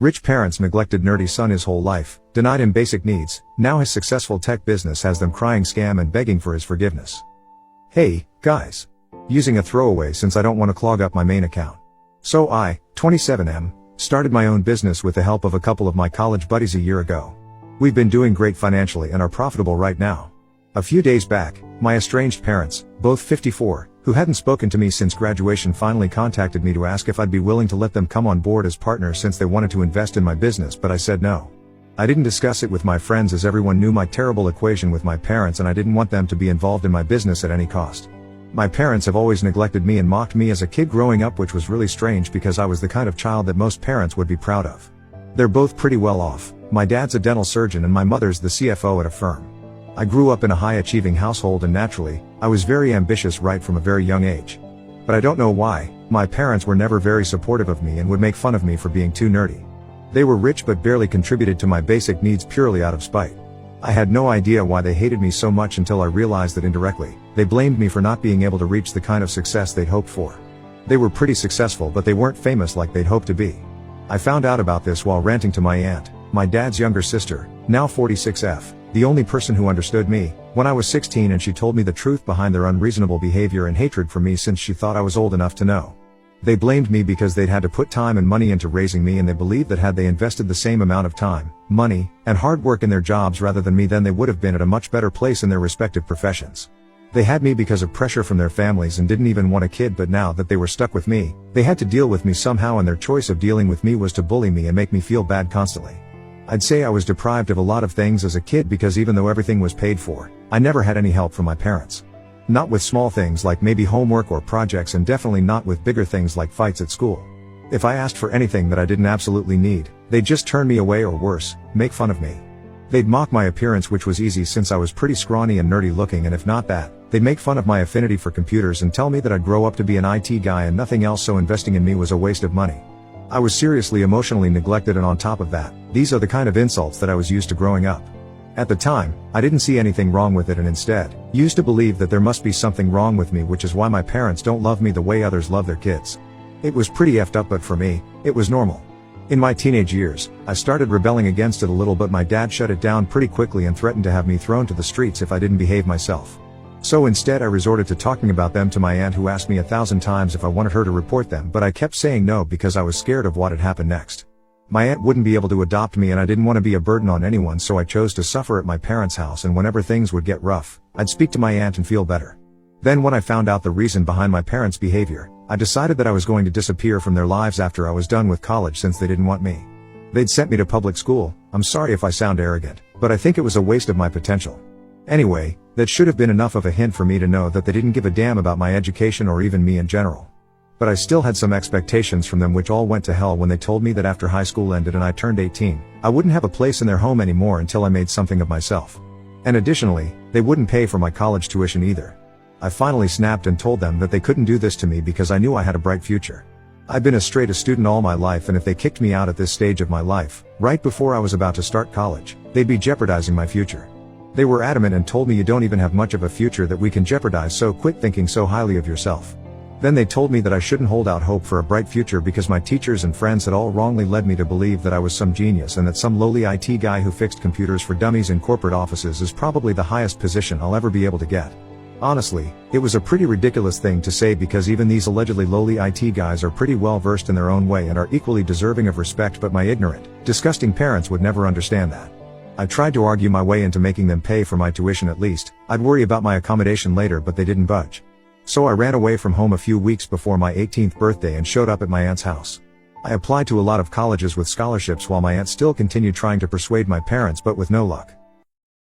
Rich parents neglected nerdy son his whole life, denied him basic needs. Now his successful tech business has them crying scam and begging for his forgiveness. Hey, guys. Using a throwaway since I don't want to clog up my main account. So I, 27M, started my own business with the help of a couple of my college buddies a year ago. We've been doing great financially and are profitable right now. A few days back, my estranged parents, both 54, who hadn't spoken to me since graduation, finally contacted me to ask if I'd be willing to let them come on board as partners since they wanted to invest in my business, but I said no. I didn't discuss it with my friends as everyone knew my terrible equation with my parents and I didn't want them to be involved in my business at any cost. My parents have always neglected me and mocked me as a kid growing up, which was really strange because I was the kind of child that most parents would be proud of. They're both pretty well off. My dad's a dental surgeon and my mother's the CFO at a firm. I grew up in a high-achieving household and naturally, I was very ambitious right from a very young age. But I don't know why, my parents were never very supportive of me and would make fun of me for being too nerdy. They were rich but barely contributed to my basic needs purely out of spite. I had no idea why they hated me so much until I realized that indirectly, they blamed me for not being able to reach the kind of success they'd hoped for. They were pretty successful but they weren't famous like they'd hoped to be. I found out about this while ranting to my aunt, my dad's younger sister, now 46F, the only person who understood me, when I was 16, and she told me the truth behind their unreasonable behavior and hatred for me since she thought I was old enough to know. They blamed me because they'd had to put time and money into raising me and they believed that had they invested the same amount of time, money, and hard work in their jobs rather than me, then they would have been at a much better place in their respective professions. They had me because of pressure from their families and didn't even want a kid, but now that they were stuck with me, they had to deal with me somehow, and their choice of dealing with me was to bully me and make me feel bad constantly. I'd say I was deprived of a lot of things as a kid because even though everything was paid for, I never had any help from my parents. Not with small things like maybe homework or projects, and definitely not with bigger things like fights at school. If I asked for anything that I didn't absolutely need, they'd just turn me away or worse, make fun of me. They'd mock my appearance, which was easy since I was pretty scrawny and nerdy looking, and if not that, they'd make fun of my affinity for computers and tell me that I'd grow up to be an IT guy and nothing else, so investing in me was a waste of money. I was seriously emotionally neglected, and on top of that, these are the kind of insults that I was used to growing up. At the time, I didn't see anything wrong with it and instead, used to believe that there must be something wrong with me, which is why my parents don't love me the way others love their kids. It was pretty effed up, but for me, it was normal. In my teenage years, I started rebelling against it a little, but my dad shut it down pretty quickly and threatened to have me thrown to the streets if I didn't behave myself. So instead I resorted to talking about them to my aunt, who asked me 1,000 times if I wanted her to report them, but I kept saying no because I was scared of what had happened next. My aunt wouldn't be able to adopt me and I didn't want to be a burden on anyone, so I chose to suffer at my parents' house, and whenever things would get rough, I'd speak to my aunt and feel better. Then when I found out the reason behind my parents' behavior, I decided that I was going to disappear from their lives after I was done with college since they didn't want me. They'd sent me to public school. I'm sorry if I sound arrogant, but I think it was a waste of my potential. Anyway, that should have been enough of a hint for me to know that they didn't give a damn about my education or even me in general. But I still had some expectations from them, which all went to hell when they told me that after high school ended and I turned 18, I wouldn't have a place in their home anymore until I made something of myself. And additionally, they wouldn't pay for my college tuition either. I finally snapped and told them that they couldn't do this to me because I knew I had a bright future. I've been a straight A student all my life, and if they kicked me out at this stage of my life, right before I was about to start college, they'd be jeopardizing my future. They were adamant and told me, you don't even have much of a future that we can jeopardize, so quit thinking so highly of yourself. Then they told me that I shouldn't hold out hope for a bright future because my teachers and friends had all wrongly led me to believe that I was some genius and that some lowly IT guy who fixed computers for dummies in corporate offices is probably the highest position I'll ever be able to get. Honestly, it was a pretty ridiculous thing to say because even these allegedly lowly IT guys are pretty well versed in their own way and are equally deserving of respect, but my ignorant, disgusting parents would never understand that. I tried to argue my way into making them pay for my tuition at least. I'd worry about my accommodation later, but they didn't budge. So I ran away from home a few weeks before my 18th birthday and showed up at my aunt's house. I applied to a lot of colleges with scholarships while my aunt still continued trying to persuade my parents, but with no luck.